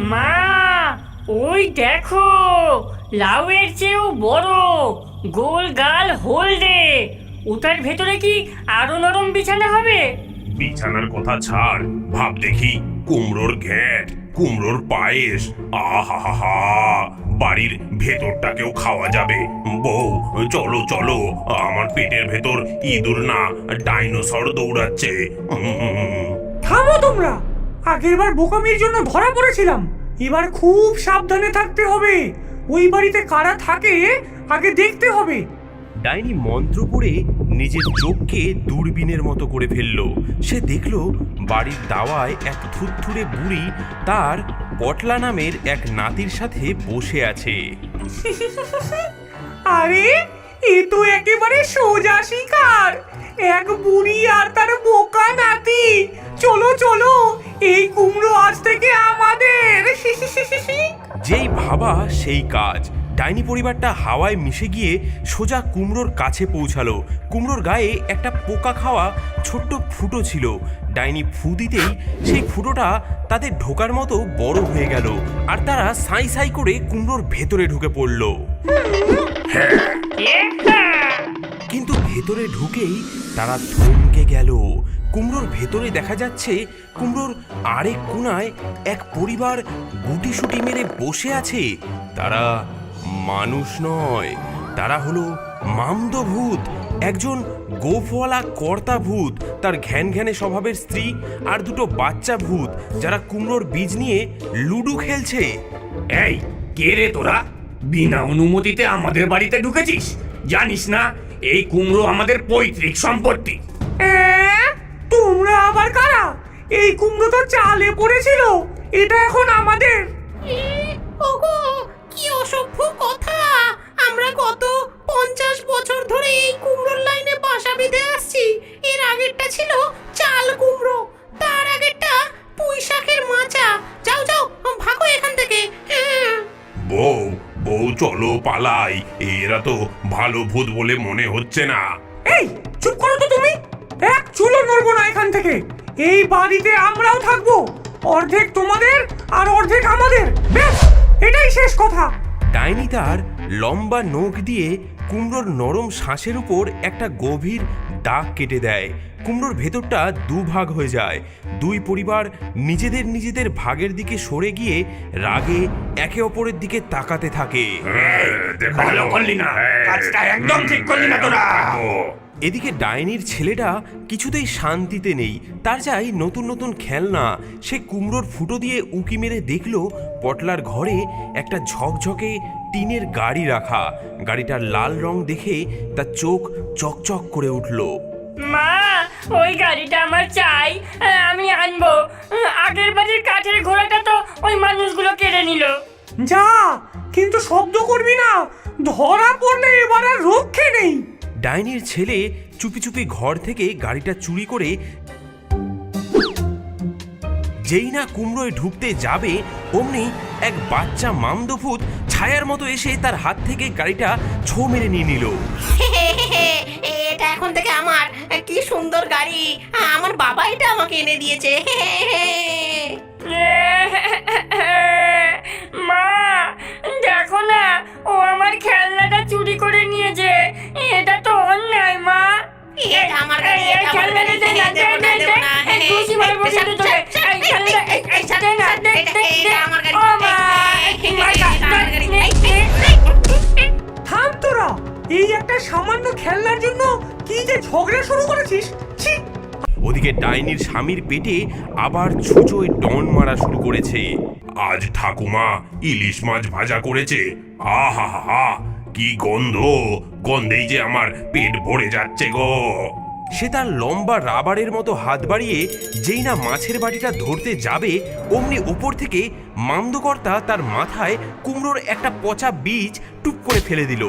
মা, ওই দেখো, লাউয়ের চেয়েও বড়, গোল গাল হলদে। ওটার ভেতরে কি আরো নরম বিছানা হবে? বিছানার কথা ছাড়, ভাব দেখি কুমড়োর ঘ্যাট, কুমড়োর পায়েস, আহা, বাড়ির ভেতরটাকেও খাওয়া যাবে। বউ, চলো চলো, আমার পেটের ভেতর ইঁদুর না ডাইনোসর দৌড়াচ্ছে। থামো তোমরা, আগেরবার বোকামির জন্য ধরা পড়েছিলাম, এবার খুব সাবধানে থাকতে হবে। ওই বাড়িতে কারা থাকে আগে দেখতে হবে। ডাইনি মন্ত্র পড়ে নিজের চোখকে দূরবীনের মতো করে ফেলল। সে দেখল বাড়ির দাওয়ায় এক থুরথুরে বুড়ি তার পটলা নামের এক নাতির সাথে বসে আছে। আরে, এ তো একেবারে সোজা শিকার, এক বুড়ি আর তার বোকা নাতি। চলো চলো, এই কুমড়ো আজ থেকে আমাদের। যেই ভাবা সেই কাজ। ডাইনি পরিবারটা হাওয়ায় মিশে গিয়ে সোজা কুমড়োর কাছে পৌঁছালো। কুমড়োর গায়ে একটা পোকা খাওয়া ছোট্ট ফুটো ছিল। ডাইনি ফু দিতেই সেই ফুটোটা তাদের ঢোকার মতো বড় হয়ে গেল, আর তারা সাই সাই করে কুমড়োর ভেতরে ঢুকে পড়ল। কিন্তু ভেতরে ঢুকেই তারা থমকে গেল। কুমড়োর ভেতরে দেখা যাচ্ছে কুমড়োর আরেক কোণায় এক পরিবার গুটিসুটি মেরে বসে আছে। তারা মানুষ নয়, তারা হলো মামদভূত, একজন গোফওয়ালা কর্তা ভূত, তার ঘ্যান ঘ্যানে স্বভাবের স্ত্রী আর দুটো বাচ্চা ভূত, যারা কুমড়োর বীজ নিয়ে লুডো খেলছে। এই, কে রে তোরা? বিনা অনুমতিতে আমাদের বাড়িতে ঢুকেছিস? জানিস না এই কুমড়ো আমাদের পৈতৃক সম্পত্তি? তোমরা আবার কারা? এই কুমড়ো তো চালে পড়েছিল, এটা এখন আমাদের। ওগো, কি অসভ্য কথা! আমরা গত 50 বছর ধরে এই কুমড়োর লাইনে বাসা বেঁধে আসছি। এর আগেরটা ছিল চাল কুমড়ো, তার আগেরটা পুঁই শাকের মাচা। যাও যাও, ভাগো এখান থেকে। বউ, বউ চলো পালাই, এরা তো ভালো ভূত বলে মনে হচ্ছে না। এই, চুপ করো তো তুমি, এক চুলো নড়বো না এখান থেকে। এই বাড়িতে আমরাও থাকবো, অর্ধেক তোমাদের আর অর্ধেক আমাদের, বেশ, এটাই শেষ কথা। ডাইনি তার লম্বা নখ দিয়ে কুমড়োর নরম শ্বাসের উপর একটা গভীর দাগ কেটে দেয়। কুমড়োর ভেতরটা দুভাগ হয়ে যায়। দুই পরিবার নিজেদের নিজেদের ভাগের দিকে সরে গিয়ে রাগে একে অপরের দিকে তাকাতে থাকে। ভালো করলি না, কাজটা একদম ঠিক করলি না তোরা। এদিকে ডাইনির ছেলেটা কিছুতেই শান্তিতে নেই, তার চাই নতুন নতুন খেলনা। সে কুমড়োর ফুটো দিয়ে উঁকি মেরে দেখল পটলার ঘরে একটা ঝকঝকে টিনের গাড়ি রাখা। গাড়িটার লাল রং দেখে তার চোখ চকচক করে উঠল। মা, ওই গাড়িটা আমার চাই, আমি আনবো। আগের বাড়ির কাঠের ঘোড়াটা তো ওই মানুষগুলো কেড়ে নিল। যা, কিন্তু শব্দ করবি না, ধরা পড়লে এবার আর রক্ষে নেই। ডাইনির ছেলে চুপি চুপি ঘর থেকে গাড়িটা চুরি করে যেই না কুমড়োয় ঢুকতে যাবে, অমনি এক বাচ্চা মামদভূত ছায়ার মতো এসে তার হাত থেকে গাড়িটা ছো মেরে নিয়ে নিল। এটা এখন থেকে আমার। কি সুন্দর গাড়ি, আমার বাবা এটা আমাকে এনে দিয়েছে। মা, দেখো না, ও আমার খেলনাটা চুরি করে নিয়েছে। এটা তো অন্যায় মা। এটা আমার গাড়ি, এই এটা আমার গাড়ি, খেলনাটা দেবো না, দেবো না। খুশি ভাবে বসে তো চলে। এই খেলনা, দে না, দে, দে, দে। ও মা, থাম তোরা, এই একটা সামান্য খেলনার জন্য কি যে ঝগড়া শুরু করেছিস! ছি! ওদিকে ডাইনির স্বামীর পেটে আবার ছুঁচোয় ডন মারা শুরু করেছে। আজ ঠাকুমা ইলিশ মাছ ভাজা করেছে, আহা, কি গন্ধ! গন্ধেই যে আমার পেট ভরে যাচ্ছে গো। সে তার লম্বা রাবারের মতো হাত বাড়িয়ে যেই না মাছের বাটিটা ধরতে যাবে, অমনি উপর থেকে মামদকর্তা তার মাথায় কুমড়োর একটা পচা বীজ টুপ করে ফেলে দিল।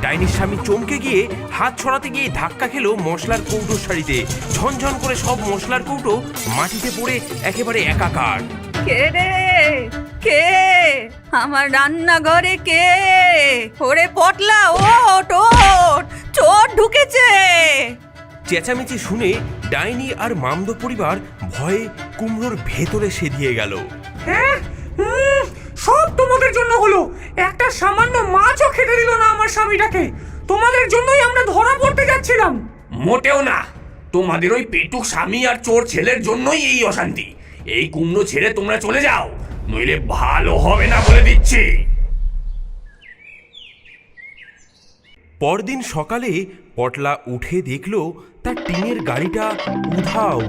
ডাইনির স্বামী চমকে গিয়ে হাত ছড়াতে গিয়ে ধাক্কা খেলো মশলার কৌটোর সারিতে। ঝনঝন করে সব মশলার কৌটো মাটিতে পড়ে একেবারে একাকার। কে রে, কে? আমার রান্নাঘরে কে? ওরে পটলা, ওঠ ওঠ, চোর ঢুকেছে। চেঁচামেচি শুনে ডাইনি আর মামদো পরিবার ভয়ে কুমড়োর ভেতরে সেদিয়ে গেল। হ্যাঁ, সব তোমাদের জন্য হলো। একটা সামান্য মাছও খেতে দিল না আমার স্বামীটাকে। তোমাদের জন্যই আমরা ধরা পড়তে যাচ্ছিলাম। মোটেও না, তোমাদের ওই পেটুক স্বামী আর চোর ছেলের জন্যই এই অশান্তি। এই কুমড়ো ছেড়ে তোমরা চলে যাও, নইলে ভালো হবে না বলে দিচ্ছি। পরদিন সকালে পটলা উঠে দেখলো তার টিনের গাড়িটা উধাও,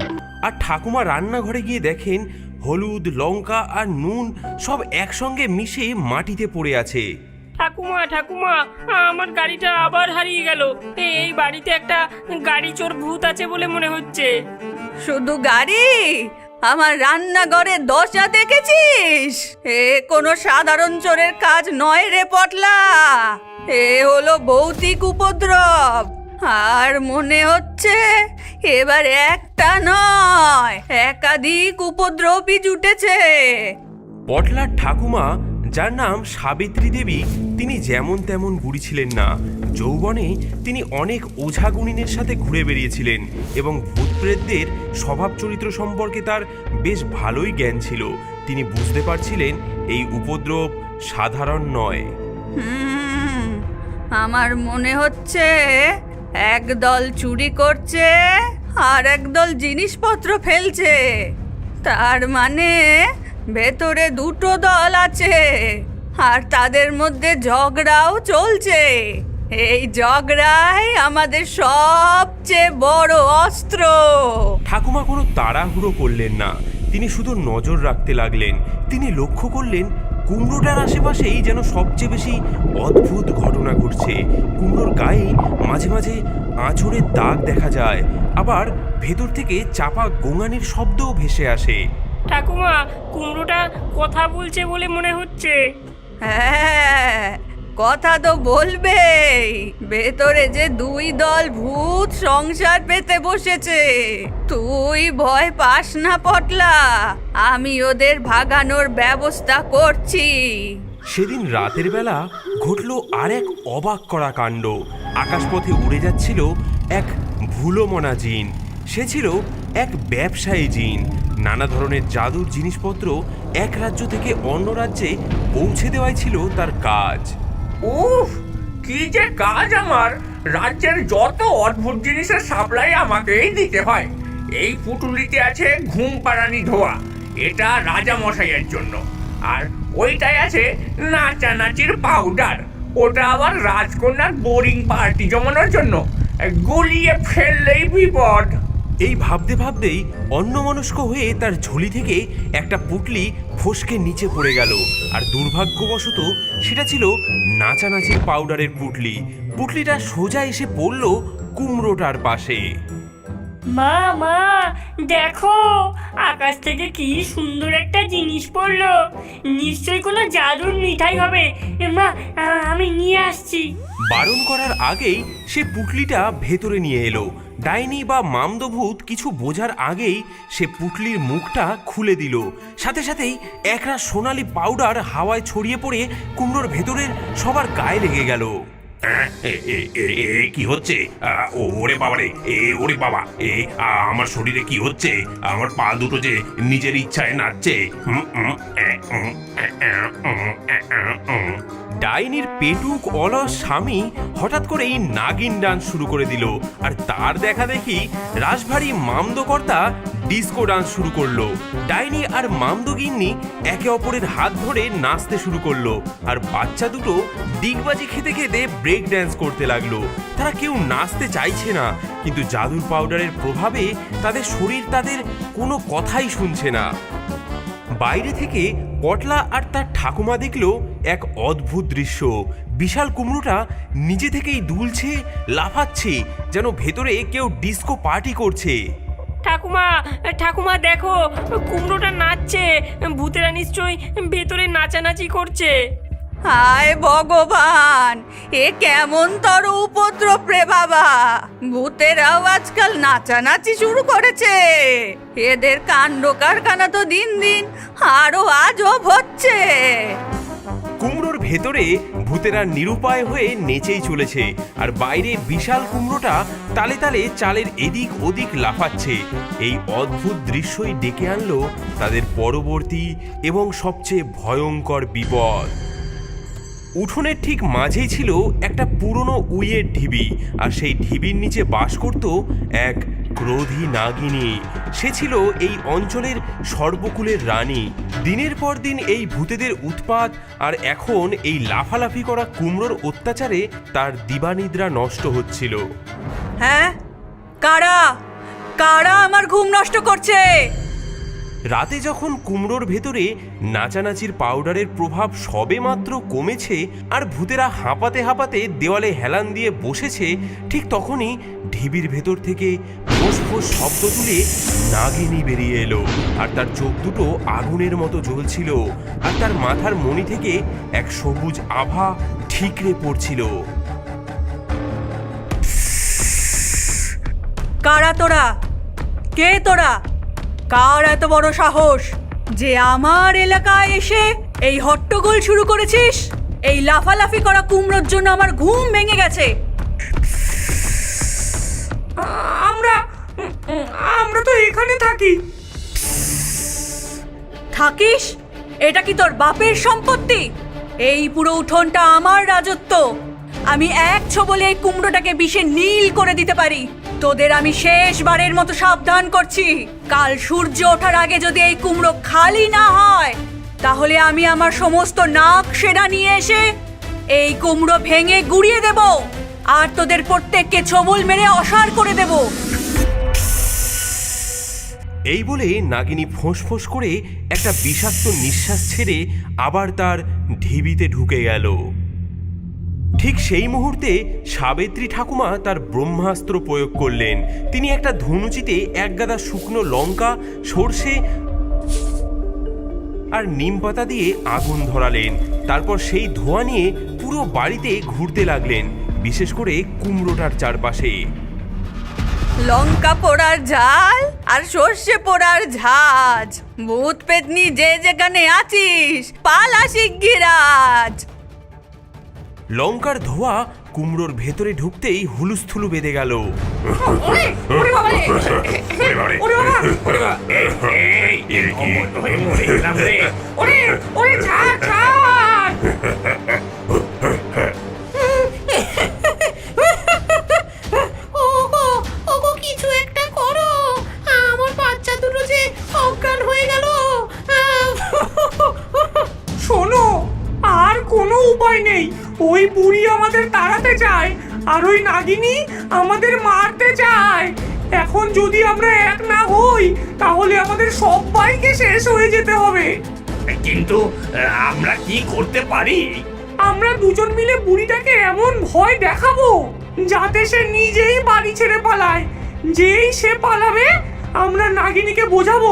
আর ঠাকুমা রান্নাঘরে গিয়ে দেখেন হলুদ, লঙ্কা আর নুন সব একসঙ্গে মিশে মাটিতে পড়ে আছে। ঠাকুমা ঠাকুমা, আমার গাড়িটা আবার হারিয়ে গেল। এই বাড়িতে একটা গাড়ি চোর ভূত আছে বলে মনে হচ্ছে। শুধু গাড়ি? আমার রান্নাঘরের দরজা দেখেছিস? এ কোনো সাধারণ চোরের কাজ নয় রে পটলা, এ হলো ভৌতিক উপদ্রব। আর মনে হচ্ছে এবার একটা নয়, একাধিক উপদ্রবই জুটেছে। পটলার ঠাকুমা, যার নাম সাবিত্রী দেবী, তিনি যেমন তেমন বুড়ি ছিলেন না। যৌবনে তিনি অনেক ওঝা গুণিনের সাথে ঘুরে বেরিয়েছিলেন এবং ভূতপ্রেতদের স্বভাব চরিত্র সম্পর্কে তার বেশ ভালোই জ্ঞান ছিল। তিনি বুঝতে পারছিলেন এই উপদ্রব সাধারণ নয়। আমার মনে হচ্ছে একদল চুরি করছে আর একদল জিনিসপত্র ফেলছে। তার মানে ভেতরে দুটো দল আছে, আর তাদের মধ্যে ঝগড়াও চলছে। এই ঝগড়াই আমাদের সবচেয়ে বড় অস্ত্র। ঠাকুমা কোনো তাড়াহুড়ো করলেন না, তিনি শুধু নজর রাখতে লাগলেন। তিনি লক্ষ্য করলেন কুমড়োটার আশেপাশেই যেন সবচেয়ে বেশি অদ্ভুত ঘটনা ঘটছে। কুমড়োর গায়ে মাঝে মাঝে আঁচড়ের দাগ দেখা যায়, আবার ভেতর থেকে চাপা গোঙানির শব্দও ভেসে আসে। ঠাকুমা, কুমড়োটা কথা বলছে বলে মনে হচ্ছে। হ্যাঁ, কথা তো বলবেই। ভেতরে যে দুই দল ভূত সংসার পেতে বসেছে। তুই ভয় পাস না পটলা, আমি ওদের ভাগানোর ব্যবস্থা করছি। সেদিন রাতের বেলা ঘটল আর এক অবাক করা কাণ্ড। আকাশপথে উড়ে যাচ্ছিল এক ভুলোমনা জিন। সে ছিল এক ব্যবসায়ী জিন। নানা ধরনের জাদুর জিনিসপত্র এক রাজ্য থেকে অন্য রাজ্যে পৌঁছে দেওয়াই ছিল তার কাজ। উফ, কি যে কাজ আমার! রাজ্যের যত অদ্ভুত জিনিসের সাপ্লাই আমাকেই দিতে হয়। এই পুটুলিতে আছে ঘুম পাড়ানি ধোয়া, এটা রাজা মশাইয়ের জন্য। আর ওইটাই আছে নাচানাচির পাউডার, ওটা আবার রাজকন্যার বোরিং পার্টি জমানোর জন্য। গলিয়ে ফেললেই বিপদ। এই ভাবতে ভাবতেই অন্যমনস্ক হয়ে তার ঝুলি থেকে একটা পুটলি ফসকে নিচে পড়ে গেল। আর দুর্ভাগ্যবশত সেটা ছিল নাচানাচির পাউডারের পুটলি। পুটলিটা সোজা এসে পড়ল কুমড়োটার পাশে। মা মা, দেখো আকাশ থেকে কি সুন্দর একটা জিনিস পড়লো। নিশ্চয়ই কোনো জাদুর মিঠাই হবে। মা, আমি নিয়ে আসছি। বারণ করার আগেই সে পুটলিটা ভেতরে নিয়ে এলো। ডাইনি বা মামদভূত কিছু বোঝার আগেই সে পুটলির মুখটা খুলে দিল। সাথে সাথেই একরা সোনালি পাউডার হাওয়ায় ছড়িয়ে পড়ে কুমড়োর ভেতরের সবার গায়ে লেগে গেল। কি হচ্ছে? ওরে বাবা রে, ওরে বাবা, আমার শরীরে কি হচ্ছে? আমার পা দুটো যে নিজের ইচ্ছায় নাচছে। ডাইনির পেটুক অলস স্বামী হঠাৎ করেই নাগিন ডান্স শুরু করে দিল, আর তার দেখা দেখি রাশভারী মামদকর্তা ডিস্কো ডান্স শুরু করলো। ডাইনি আর মামদগিন্নি একে অপরের হাত ধরে নাচতে শুরু করলো, আর বাচ্চা দুটো ডিগবাজি খেতে খেতে ব্রেক ড্যান্স করতে লাগলো। তারা কেউ নাচতে চাইছে না, কিন্তু জাদুর পাউডারের প্রভাবে তাদের শরীর তাদের কোনো কথাই শুনছে না। বাইরে থেকে পটলা আর তার ঠাকুমা দেখলো এক অদ্ভুত দৃশ্য। বিশাল কুমড়োটা নিজে থেকেই দুলছে, লাফাচ্ছে, যেন ভেতরে কেউ ডিস্কো পার্টি করছে। ঠাকুমা ঠাকুমা, দেখো কুমড়োটা নাচছে। ভূতেরা নিশ্চয়ই ভেতরে নাচানাচি করছে। হায় ভগবান, এ কেমন তর উপদ্রব রে বাবা! ভূতেরাও আজকাল নাচানাচি শুরু করেছে। এদের কাণ্ড কারখানা তো দিন দিন আরো আজব হচ্ছে। কুমড়োর ভেতরে ভূতেরা নিরুপায় হয়ে নেচেই চলেছে, আর বাইরে বিশাল কুমড়োটা তালে তালে চালের এদিক ওদিক লাফাচ্ছে। এই অদ্ভুত দৃশ্যই ডেকে আনলো তাদের পরবর্তী এবং সবচেয়ে ভয়ঙ্কর বিপদ। উঠোনের ঠিক মাঝেই ছিল একটা পুরনো উইয়ের ঢিবি, আর সেই ঢিবির নিচে বাস করত এক ক্রোধী নাগিনী। সে ছিল এই অঞ্চলের সর্বকুলের রানী। দিনের পর দিন এই ভূতেদের উৎপাত আর এখন এই লাফালাফি করা কুমড়োর অত্যাচারে তার দিবানিদ্রা নষ্ট হচ্ছিল। হ্যাঁ, কারা কারা আমার ঘুম নষ্ট করছে? রাতে যখন কুমড়োর ভেতরে নাচানাচির পাউডারের প্রভাব সবেমাত্র কমেছে আর ভূতেরা হাঁপাতে হাঁপাতে দেওয়ালে হেলান দিয়ে বসেছে, ঠিক তখনই ঢিবির ভেতর থেকে ফোঁস ফোঁস শব্দ তুলে নাগিনী বেরিয়ে এলো। আর তার চোখ দুটো আগুনের মতো জ্বলছিল, আর তার মাথার মণি থেকে এক সবুজ আভা ঠিকরে পড়ছিল। কারা তোরা? কে তোরা? কার এত বড় সাহস যে আমার এলাকায় এসে এই হট্টগোল শুরু করেছিস? এই লাফালাফি করা কুমড়োর জন্য আমার ঘুম ভেঙে গেছে। আমরা তো এখানে থাকি। থাকিস? এটা কি তোর বাপের সম্পত্তি? এই পুরো উঠোনটা আমার রাজত্ব। আমি এক ছোবলে এই কুমড়োটাকে বিষে নীল করে দিতে পারি। তোদের আমি শেষবারের মতো সাবধান করছি, কাল সূর্য ওঠার আগে যদি এই কুমড়ো খালি না হয়, তাহলে আমি আমার সমস্ত নাক সেরা নিয়ে এসে এই কুমড়ো ভেঙে গুড়িয়ে দেব, আর তোদের প্রত্যেককে ছোবল মেরে অসাড় করে দেব। এই বলে নাগিনী ফোঁস করে একটা বিষাক্ত নিঃশ্বাস ছেড়ে আবার তার ঢিবিতে ঢুকে গেল। ঠিক সেই মুহূর্তে সাবিত্রী ঠাকুমা তার ব্রহ্মাস্ত্র প্রয়োগ করলেন। তিনি একটা ধনুচিতে একগাদা শুকনো লঙ্কা, সর্ষে আর নিম পাতা দিয়ে আগুন ধরালেন। তারপর সেই ধোঁয়া নিয়ে পুরো বাড়িতে ঘুরতে লাগলেন, বিশেষ করে কুমড়োটার চারপাশে। লঙ্কা পোড়ার ঝাল আর সর্ষে পোড়ার ঝাঁজ, ভূত পেতনি যে যেখানে আছিস পালা শিগগির আজ। লঙ্কার ধোঁয়া কুমড়োর ভেতরে ঢুকতেই হুলুস্থুলু বেঁধে গেল। ওগো কিছু একটা করো, আমার বাচ্চা দুটো যে অজ্ঞান হয়ে গেল। শোনো, আর কোনো উপায় নেই। ওই বুড়ি আমাদের তাড়াতে চায়, আর ওই নাগিনী আমাদের মারতে চায়। এখন যদি আমরা এক না হই, তাহলে আমাদের সবাইকে শেষ হয়ে যেতে হবে। কিন্তু আমরা কি করতে পারি? আমরা দুজন মিলে বুড়িটাকে এমন ভয় দেখাবো যাতে সে নিজেই বাড়ি ছেড়ে পালায়। যেই সে পালাবে, আমরা নাগিনীকে বোঝাবো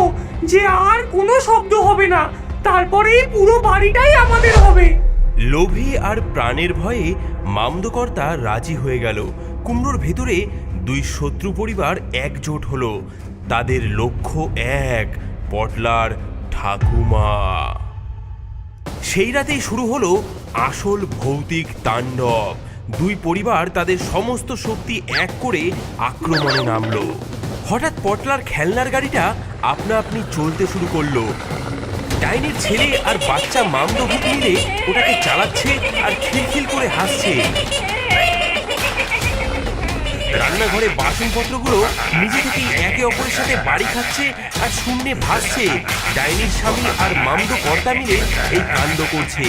যে আর কোনো শব্দ হবে না, তারপরেই পুরো বাড়িটাই আমাদের হবে। লোভী আর প্রাণের ভয়ে মামদকর্তা রাজি হয়ে গেল। কুমড়োর ভেতরে দুই শত্রু পরিবার একজোট হলো। তাদের লক্ষ্য এক, পটলার ঠাকুমা। সেই রাতেই শুরু হলো আসল ভৌতিক তাণ্ডব। দুই পরিবার তাদের সমস্ত শক্তি এক করে আক্রমণে নামলো। হঠাৎ পটলার খেলনার গাড়িটা আপনা আপনি চলতে শুরু করলো। ডাইনির ছেলে আর বাচ্চা মামদভূত মিলে ওটাকে চালাচ্ছে আর খিলখিল করে হাসছে। রান্নাঘরে বাসনপত্রগুলো নিজে থেকেই একে অপরের সাথে বাড়ি খাচ্ছে আর শূন্যে ভাসছে। ডাইনির স্বামী আর মামদ কর্তা মিলে এই কাণ্ড করছে,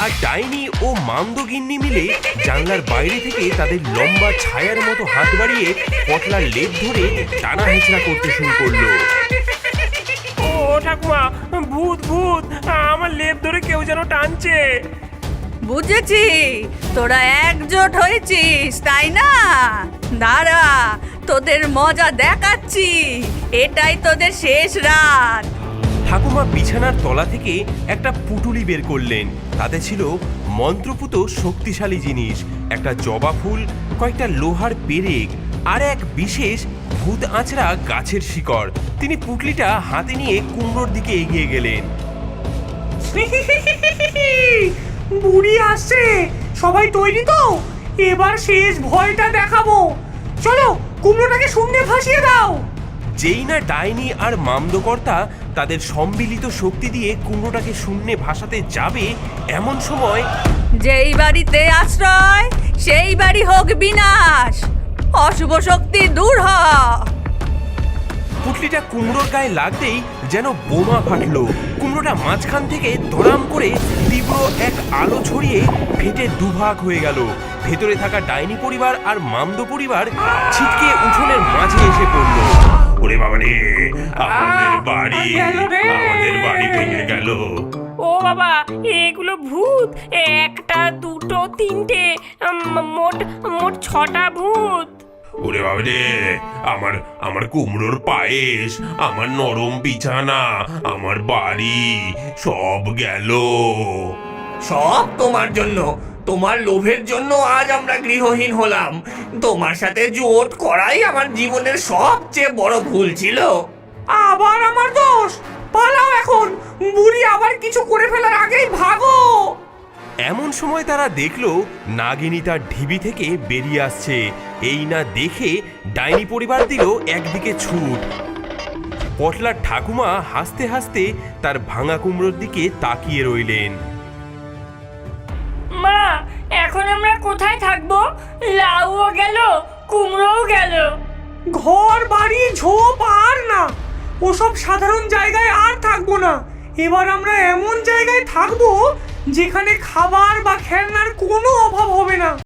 আর ডাইনি ও মামদ গিন্নি মিলে জানলার বাইরে থেকে তাদের লম্বা ছায়ার মতো হাত বাড়িয়ে পটলার লেপ ধরে টানা হেঁচড়া করতে শুরু করলো। ও ঠাকুমা, ভূত ভূত, আমার লেপ ধরে কেউ যেন টানছে। বুঝেছি, তোরা একজোট হয়েছিস তাই না? দাঁড়া, তোদের মজা দেখাচ্ছি। এটাই তোদের শেষ রাত। ঠাকুমা বিছানার তলা থেকে একটা পুটুলি বের করলেন। তাতে ছিল মন্ত্রপুত শক্তিশালী জিনিস, একটা জবা ফুল, কয়েকটা লোহার পেরেক আর এক বিশেষ ভূত আঁচড়া গাছের শিকড়। তিনি পুটলিটা হাতে নিয়ে কুমড়োর দিকে এগিয়ে গেলেন। বুড়ি আসছে, সবাই তৈরি তো? এবার শেষ ভয়টা দেখাবো। চলো কুমড়োটাকে শূন্যে ভাসিয়ে দাও। যেই না ডাইনি আর মামদকর্তা তাদের সম্মিলিত শক্তি দিয়ে কুমড়োটাকে শূন্যে ভাসাতে যাবে, এমন সময় যেই বাড়িতে আশ্রয় সেই বাড়ি হোক বিনাশ, অশুভ শক্তি দূর হ। পুটলিটা কুমড়োর গায়ে লাগতেই যেন বোমা ফাটলো। কুমড়োটা মাঝখান থেকে ধরাম করে তীব্র এক আলো ছড়িয়ে ফেটে দুভাগ হয়ে গেল। ভেতরে থাকা ডাইনি পরিবার আর মামদো পরিবার ছিটকে উঠোনের মাঝে এসে পড়ল। ওরে বাবা রে, আমাদের বাড়ি ভেঙে গেল। ও বাবা, এগুলো ভূত। একটা, দুটো, তিনটে, মোট মোট 6টা ভূত। ওরে বাবা রে, আমার কুমড়োর পায়েস, আমার নরম বিছানা, আমার বাড়ি সব গেল। সব তোমার জন্য, তোমার লোভের জন্য আজ আমরা গৃহহীন হলাম। তোমার সাথে জোট করাই আমার জীবনের সবচেয়ে বড় ভুল ছিল। আবার আমার দোষ? পালাও এখন, বুড়ি আবার কিছু করে ফেলার আগেই ভাগো। এমন সময় তারা দেখলো নাগিনী তার ঢিবি থেকে বেরিয়ে আসছে। এই না দেখে ডাইনি পরিবার দিল একদিকে ছুট। পটলার ঠাকুমা হাসতে হাসতে তার ভাঙা কুমড়োর দিকে তাকিয়ে রইলেন। মা, এখন আমরা কোথায় থাকবো? লাউও গেল, কুমড়োও গেল। ঘর বাড়ি ঝোপ আর না, ওসব সাধারণ জায়গায় আর থাকবো না। এবার আমরা এমন জায়গায় থাকবো যেখানে খাবার বা খেলনার কোনো অভাব হবে না।